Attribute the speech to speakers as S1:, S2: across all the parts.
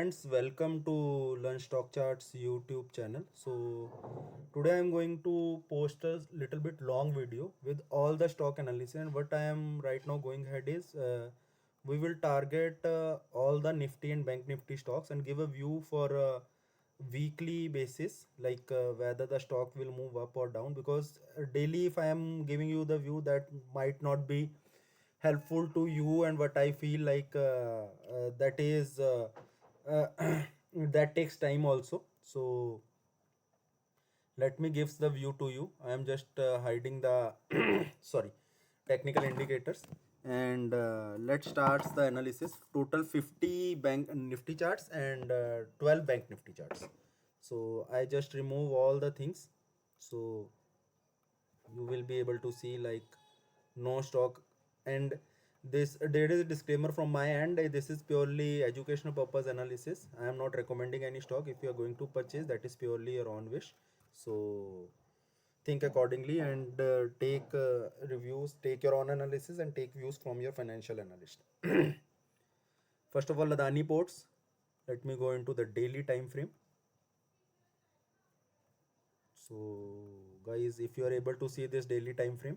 S1: friends, welcome to Lunch Stock Charts YouTube channel. So today I'm going to post a little bit long video with all the stock analysis, and what I am right now going ahead is we will target all the Nifty and Bank Nifty stocks and give a view for weekly basis, like whether the stock will move up or down, because daily if I am giving you the view, that might not be helpful to you, and what I feel like that is that takes time also. So let me gives the view to you. I am just hiding the sorry, technical indicators, and let's start the analysis. Total 50 bank nifty charts and 12 bank nifty charts. So I just remove all the things, so you will be able to see like no stock. And this, there is a disclaimer from my end, this is purely educational purpose analysis. I am not recommending any stock. If you are going to purchase, that is purely your own wish. So think accordingly, and take reviews, take your own analysis, and take views from your financial analyst. First of all, Adani Ports. Let me go into the daily time frame. So guys, if you are able to see this daily time frame,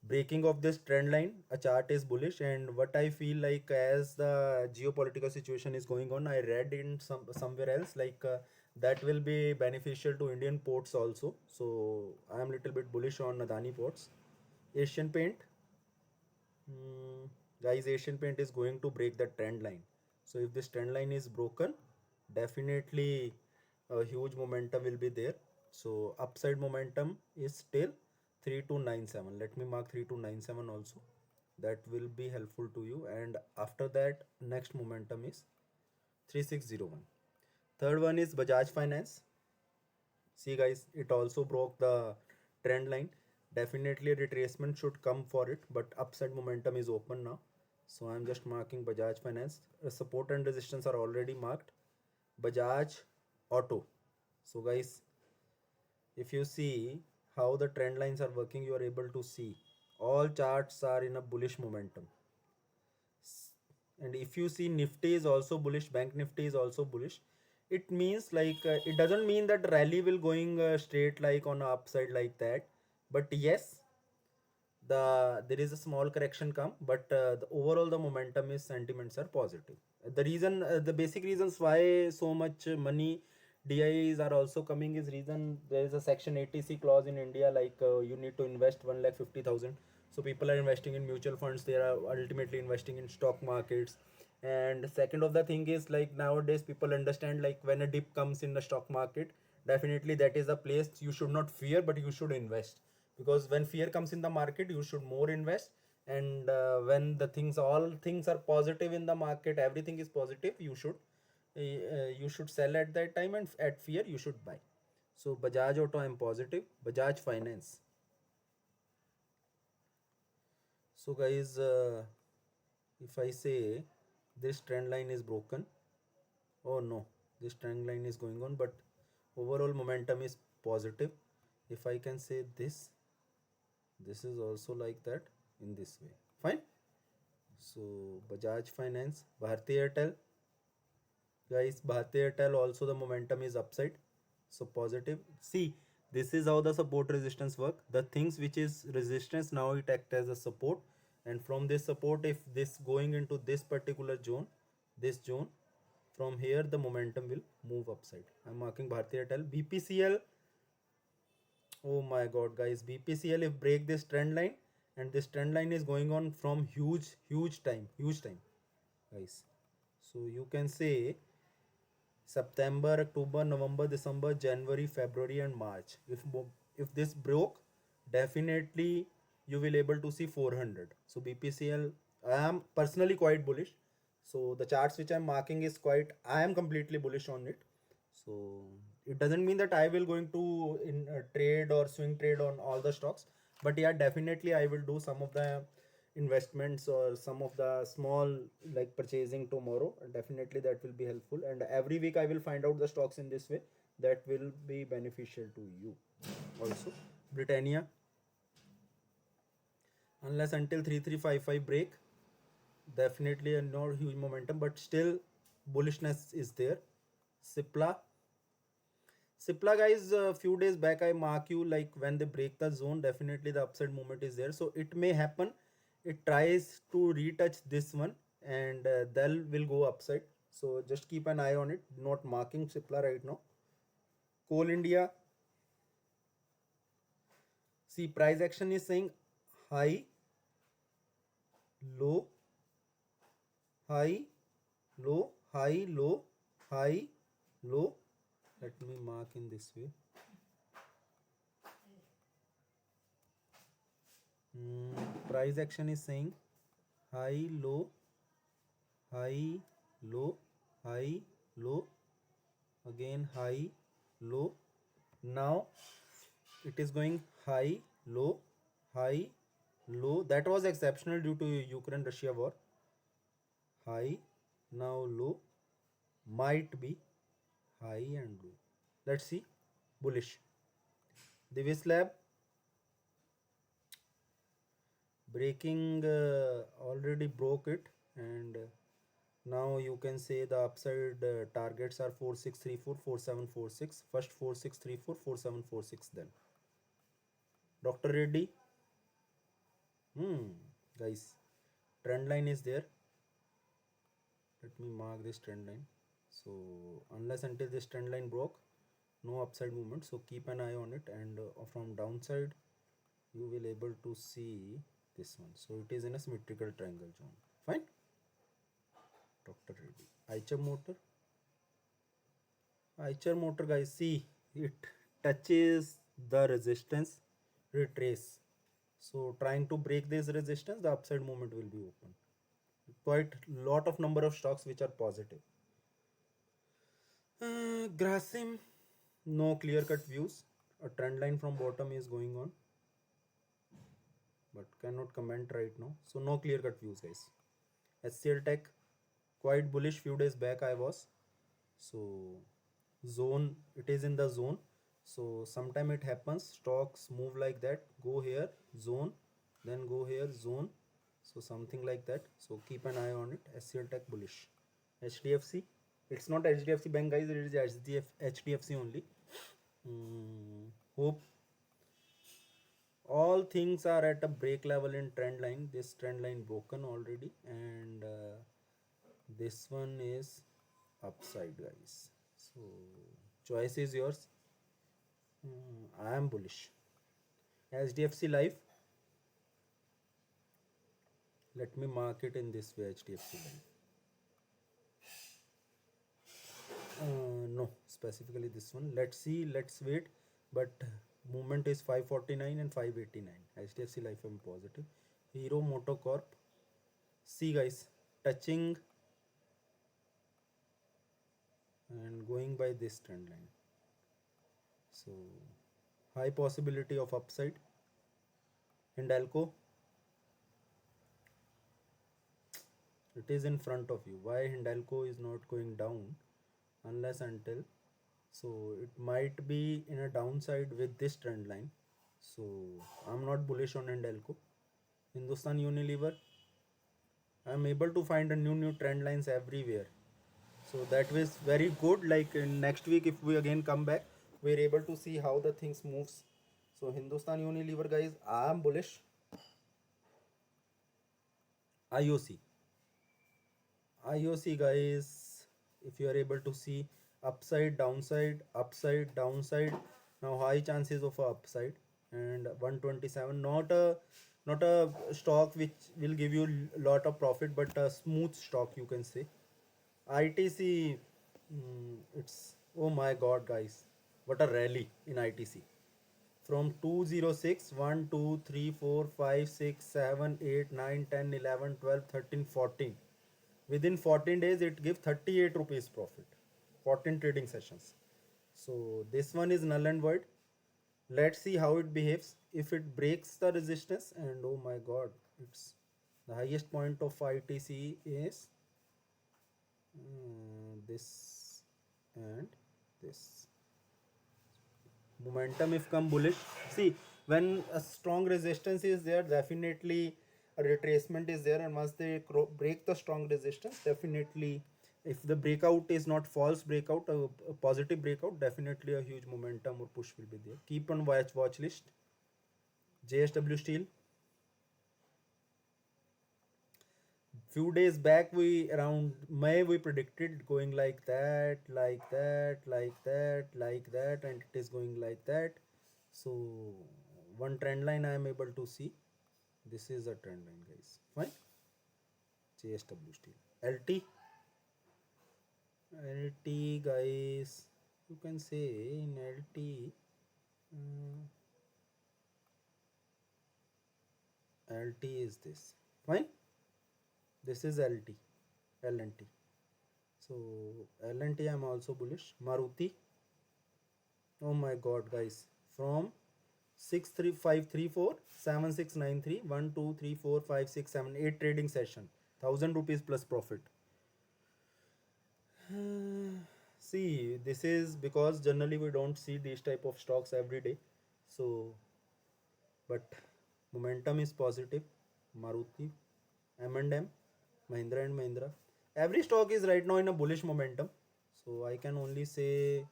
S1: breaking of this trend line, a chart is bullish. And what I feel like, as the geopolitical situation is going on, I read in somewhere else like that will be beneficial to Indian ports also. So I am little bit bullish on Adani Ports. Asian Paint. Hmm, guys, Asian Paint is going to break the trend line. So if this trend line is broken, definitely a huge momentum will be there. So upside momentum is still 3297. Let me mark 3297 also. That will be helpful to you. And after that, next momentum is 3601. Third one is Bajaj Finance. See guys, it also broke the trend line. Definitely retracement should come for it, but upside momentum is open now. So I'm just marking Bajaj Finance. Support and resistance are already marked. Bajaj Auto. So guys, if you see how the trend lines are working, you are able to see all charts are in a bullish momentum. And if you see Nifty is also bullish, Bank Nifty is also bullish, it means like it doesn't mean that rally will going straight like on a upside like that. But yes, there is a small correction come, but the overall the momentum is, sentiments are positive. The reason, the basic reasons why so much money DIs are also coming is reason there is a section 80C clause in India, like you need to invest 1,50,000. So people are investing in mutual funds, they are ultimately investing in stock markets. And second of the thing is, like nowadays people understand, like when a dip comes in the stock market, definitely that is a place you should not fear, but you should invest. Because when fear comes in the market, you should more invest. And when the things, all things are positive in the market, everything is positive, you should sell at that time, and at fear you should buy. So Bajaj Auto, I am positive. Bajaj Finance. So guys, if I say this trend line is broken, oh no, this trend line is going on, but overall momentum is positive. If I can say this is also like that, in this way, fine. So Bajaj Finance, Bharti Airtel. Guys, Bharti Airtel also the momentum is upside, so positive. See, this is how the support resistance work. The things which is resistance, now it act as a support. And from this support, if this going into this particular zone, this zone, from here the momentum will move upside. I'm marking Bharti Airtel. BPCL. Oh my god guys, BPCL, if break this trend line, and this trend line is going on from huge time guys. So you can say September, October, November, December, January, February and March. If this broke, definitely you will able to see 400. So BPCL, I am personally quite bullish. So the charts which I'm marking is quite, I am completely bullish on it. So it doesn't mean that I will going to trade or swing trade on all the stocks, but yeah, definitely I will do some of the investments or some of the small like purchasing tomorrow. Definitely that will be helpful, and every week I will find out the stocks in this way, that will be beneficial to you also. Britannia, unless until 3355 break, definitely a not huge momentum, but still bullishness is there. Cipla. Cipla guys, a few days back I mark you, like when they break the zone, definitely the upside movement is there. So it may happen. It tries to retouch this one, and Dell will go upside. So just keep an eye on it. Not marking Cipla right now. Coal India. See, price action is saying high, low, high, low, high, low, high, low. Let me mark in this way. Price action is saying high, low, high, low, high, low, again high, low. Now it is going high, low, high, low. That was exceptional due to Ukraine Russia war. High, now low, might be high and low. Let's see. Bullish. Divis Lab breaking, already broke it, and now you can say the upside targets are 4634, 4746. First 4634, 4746. Then Dr. Reddy. Guys, trend line is there. Let me mark this trend line. So unless until this trend line broke, no upside movement. So keep an eye on it, and from downside you will able to see this one. So it is in a symmetrical triangle zone. Fine. Dr. Reddy. Eicher motor. Eicher motor guys, see, it touches the resistance, retrace. So trying to break this resistance, the upside movement will be open. Quite lot of number of stocks which are positive. Grasim, no clear cut views. A trend line from bottom is going on, but cannot comment right now. So no clear cut views guys. HCL Tech, quite bullish few days back I was. So zone, it is in the zone. So sometime it happens, stocks move like that, go here, zone, then go here, zone. So something like that. So keep an eye on it. HCL Tech bullish. HDFC, it's not HDFC Bank guys, it is HDFC only. Hope all things are at a break level in trend line. This trend line broken already, and this one is upside guys. So choice is yours. I am bullish. HDFC Life, let me mark it in this way. HDFC Life, no, specifically this one. Let's see, let's wait. But movement is 549 and 589. HDFC Life I'm positive. Hero Motocorp, see guys, touching and going by this trend line. So high possibility of upside. Hindalco, it is in front of you. Why Hindalco is not going down unless until, so it might be in a downside with this trend line. So I'm not bullish on Hindalco. Hindustan Unilever, I'm able to find a new trend lines everywhere. So that was very good. Like in next week if we again come back, we're able to see how the things moves. So Hindustan Unilever guys, I am bullish. IOC, IOC guys, if you are able to see upside, downside, upside, downside. Now high chances of a upside, and 127. Not a stock which will give you lot of profit, but a smooth stock you can say. ITC, it's, oh my god guys, what a rally in ITC. From 206, 1, 2, 3, 4, 5, 6, 7, 8, 9, 10, 11, 12, 13, 14. Within 14 days it gives 38 rupees profit. 14 trading sessions. So this one is null and void. Let's see how it behaves. If it breaks the resistance, and oh my god, it's the highest point of ITC is this and this. Momentum if come bullish. See, when a strong resistance is there, definitely a retracement is there, and once they break the strong resistance, definitely If the breakout is not false breakout, a positive breakout, definitely a huge momentum or push will be there. Keep on watch list. JSW Steel. Few days back, we around May we predicted going like that, like that, like that, like that, and it is going like that. So one trend line I am able to see. This is a trend line, guys. Fine. JSW Steel. LT. LT, guys. You can say in LT. LT is this. Fine. This is LT. LNT. So LNT I'm also bullish. Maruti. Oh my god, guys. From 63534 7693 1 2 3 4 5 6 7 8 trading session, 1000 rupees plus profit. See, this is because generally we don't see these type of stocks every day. So, but momentum is positive. Maruti, M&M, Mahindra and Mahindra. Every stock is right now in a bullish momentum. So I can only say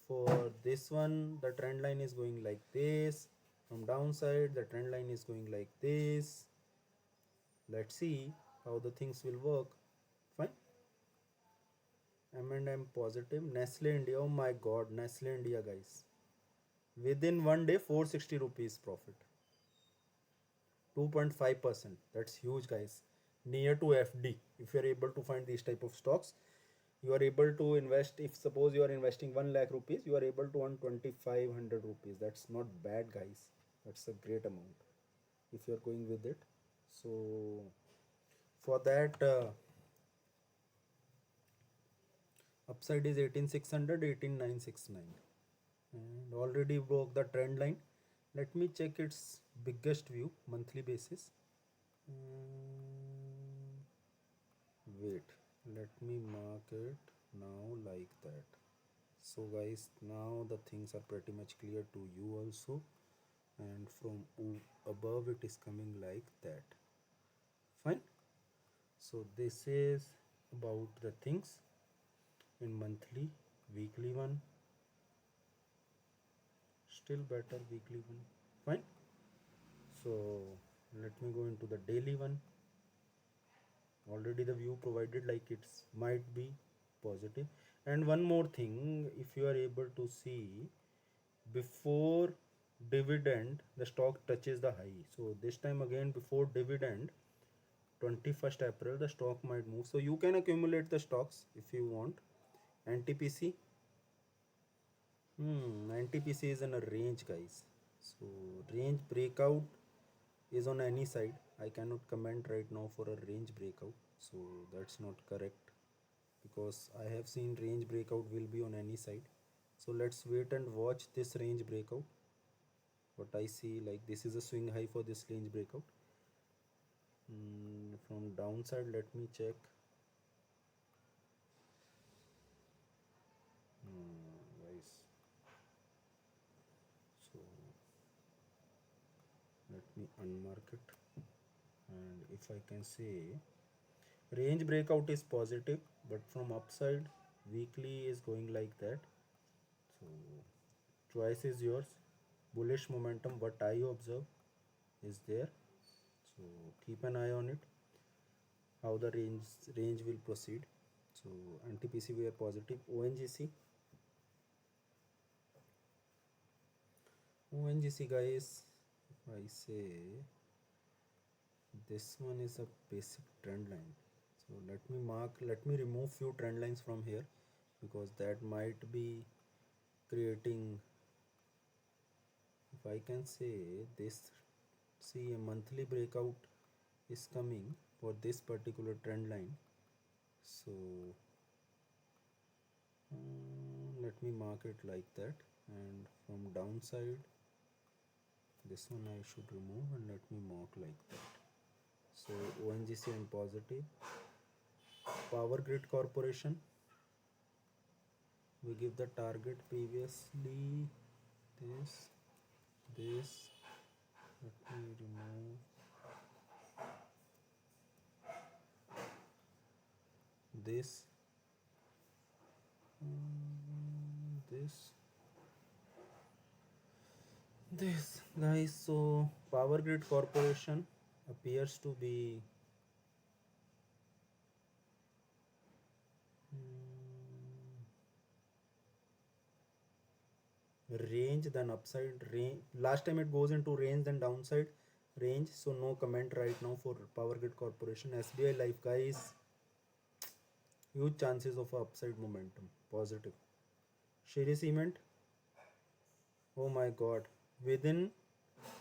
S1: for this one, the trend line is going like this. From downside, the trend line is going like this. Let's see how the things will work. Fine. M&M positive. Nestle India. Oh my god, Nestle India, guys. Within one day, 460 rupees profit. 2.5%. That's huge, guys. Near to FD. If you are able to find these type of stocks, you are able to invest. If suppose you are investing 1 lakh rupees, you are able to earn 2500 rupees. That's not bad, guys. That's a great amount if you are going with it. So for that, upside is 18600, 18969, and already broke the trend line. Let me check its biggest view monthly basis. Wait, let me mark it now like that. So guys, now the things are pretty much clear to you also, and from above it is coming like that. Fine. So this is about the things in monthly. Weekly one, still better. Weekly one. Fine. So let me go into the daily one. Already the view provided like it's might be positive. And one more thing, if you are able to see, before dividend the stock touches the high. So this time again before dividend, 21st April, the stock might move. So you can accumulate the stocks if you want. NTPC. NTPC is in a range, guys. So range breakout is on any side. I cannot comment right now for a range breakout. So that's not correct, because I have seen range breakout will be on any side. So let's wait and watch this range breakout. What I see, like this is a swing high for this range breakout. From downside, let me check. Guys, so let me unmark it, and if I can say range breakout is positive, but from upside weekly is going like that. So choice is yours. Bullish momentum, what I observe is there. So keep an eye on it, how the range will proceed. So NTPC we are positive. ONGC, guys, if I say this one is a basic trend line. So let me remove few trend lines from here, because that might be creating, if I can say this, see a monthly breakout is coming for this particular trend line. So let me mark it like that, and from downside this one I should remove, and let me mark like that. So ONGC and positive. Power Grid Corporation, we give the target previously this. Let me remove this, this guys. So Power Grid Corporation appears to be range, then upside range. Last time it goes into range, then downside range. So no comment right now for Power Grid Corporation. SBI Life guys, huge chances of upside momentum, positive. Sherry Cement, oh my god, within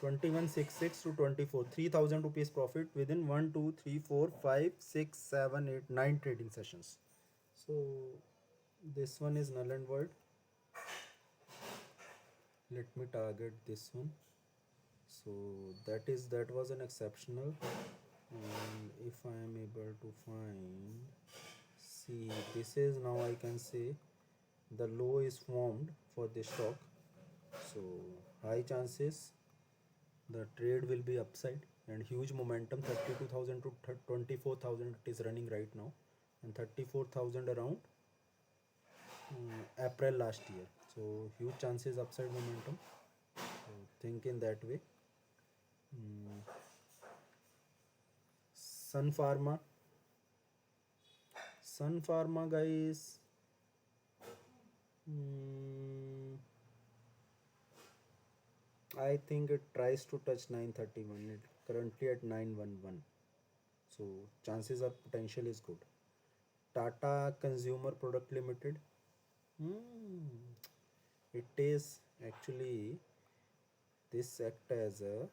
S1: 2166 to 24, 3000 rupees profit within 1 2 3 4 5 6 7 8 9 trading sessions. So this one is null and void. Let me target this one. So that was an exceptional, and if I am able to find, see, this is now I can say the low is formed for this stock. So high chances the trade will be upside and huge momentum. 32,000 to 24,000 it is running right now, and 34,000 around April last year. So huge chances upside momentum. So think in that way. Sun Pharma. Sun Pharma guys. I think it tries to touch 931. It currently at 911. So chances are potential is good. Tata Consumer Product Limited. It is actually this act as a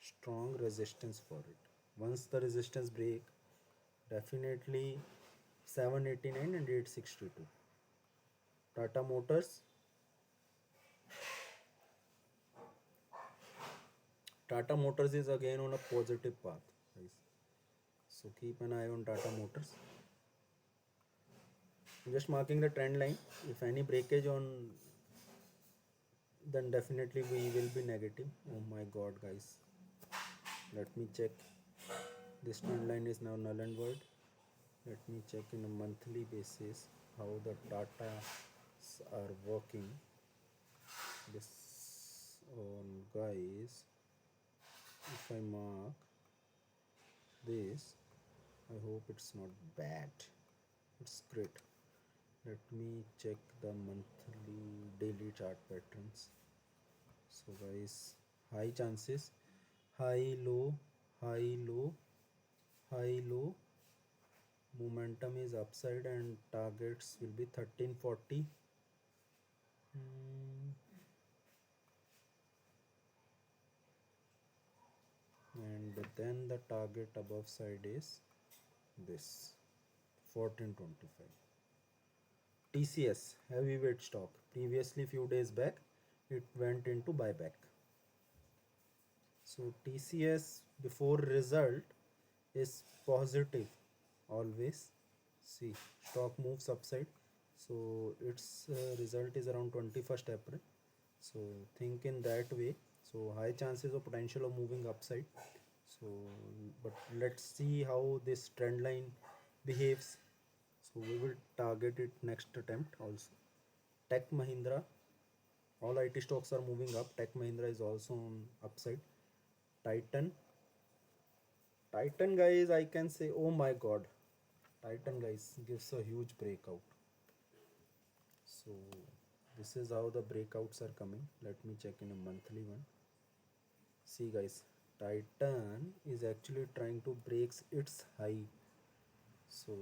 S1: strong resistance for it. Once the resistance break, definitely 789 and 862. Tata Motors. Tata Motors is again on a positive path, guys. So keep an eye on Tata Motors. I'm just marking the trend line. If any breakage on, then definitely we will be negative. Oh my god, guys. Let me check. This trend line is now null and void. Let me check in a monthly basis how the Tatas are working. This on guys. If I mark this, I hope it's not bad. It's great. Let me check the monthly daily chart patterns. So guys, high chances, high low, high low, high low. Momentum is upside and targets will be 1340. And then the target above side is this 1425. TCS heavyweight stock, previously few days back it went into buyback. So TCS before result is positive always. See, stock moves upside. So its result is around 21st April. So think in that way. So high chances of potential of moving upside. So but let's see how this trend line behaves. So we will target it next attempt also. Tech Mahindra, all IT stocks are moving up. Tech Mahindra is also on upside. Titan. Titan guys, I can say, oh my god. Titan guys gives a huge breakout. So this is how the breakouts are coming. Let me check in a monthly one. See guys, Titan is actually trying to break its high. So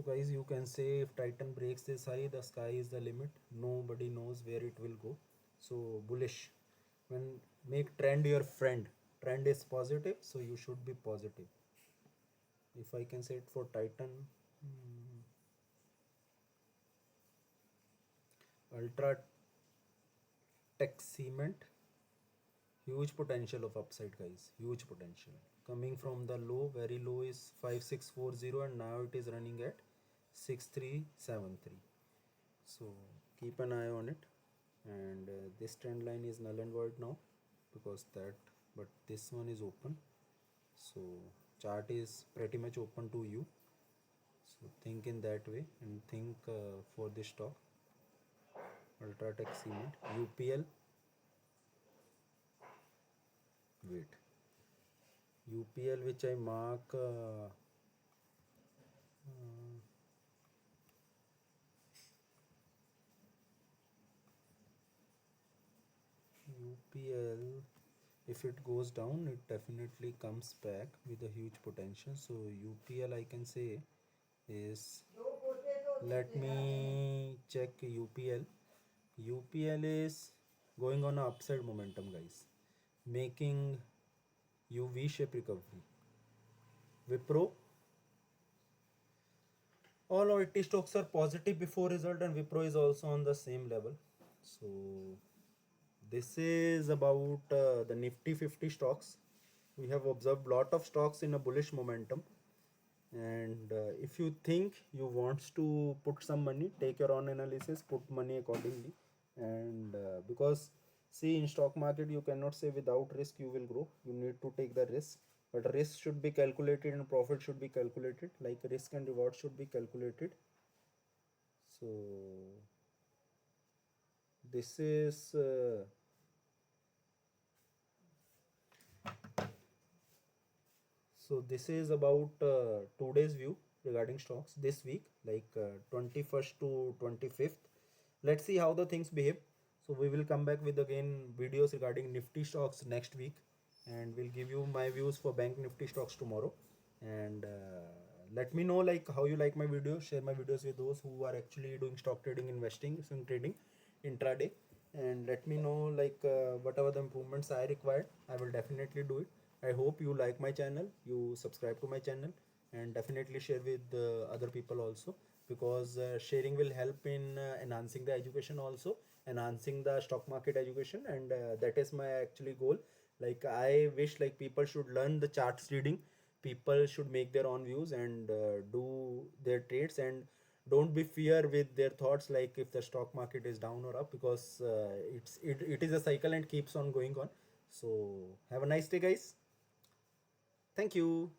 S1: guys, you can say if Titan breaks this high, the sky is the limit. Nobody knows where it will go. So bullish. When make trend your friend. Trend is positive, so you should be positive. If I can say it for Titan, Ultra Tech Cement, huge potential of upside guys, huge potential. Coming from the low, very low is 5640 and now it is running at 6373. So keep an eye on it. And this trend line is null and void now because that, but this one is open. So chart is pretty much open to you. So think in that way and think for this stock, Ultratech Cement, UPL. Wait, UPL which I mark. UPL, if it goes down, it definitely comes back with a huge potential. So UPL, I can say, is, let me check UPL. UPL is going on a upside momentum, guys, making UV shape recovery. Wipro, all OIT stocks are positive before result, and Wipro is also on the same level. So this is about the Nifty 50 stocks. We have observed lot of stocks in a bullish momentum, and if you think you wants to put some money, take your own analysis, put money accordingly. And because see, in stock market you cannot say without risk you will grow, you need to take the risk, but risk should be calculated and profit should be calculated, like risk and reward should be calculated. So this is so this is about today's view regarding stocks this week, like 21st to 25th. Let's see how the things behave. So we will come back with again videos regarding Nifty stocks next week, and we'll give you my views for Bank Nifty stocks tomorrow. And let me know like how you like my videos. Share my videos with those who are actually doing stock trading, investing, swing trading, intraday, and let me know like whatever the improvements I required, I will definitely do it. I hope you like my channel, you subscribe to my channel, and definitely share with other people also, because sharing will help in enhancing the education also, enhancing the stock market education, and that is my actually goal. Like I wish like people should learn the charts reading, people should make their own views and do their trades, and don't be fear with their thoughts like if the stock market is down or up, because it is a cycle and keeps on going on. So have a nice day, guys. Thank you.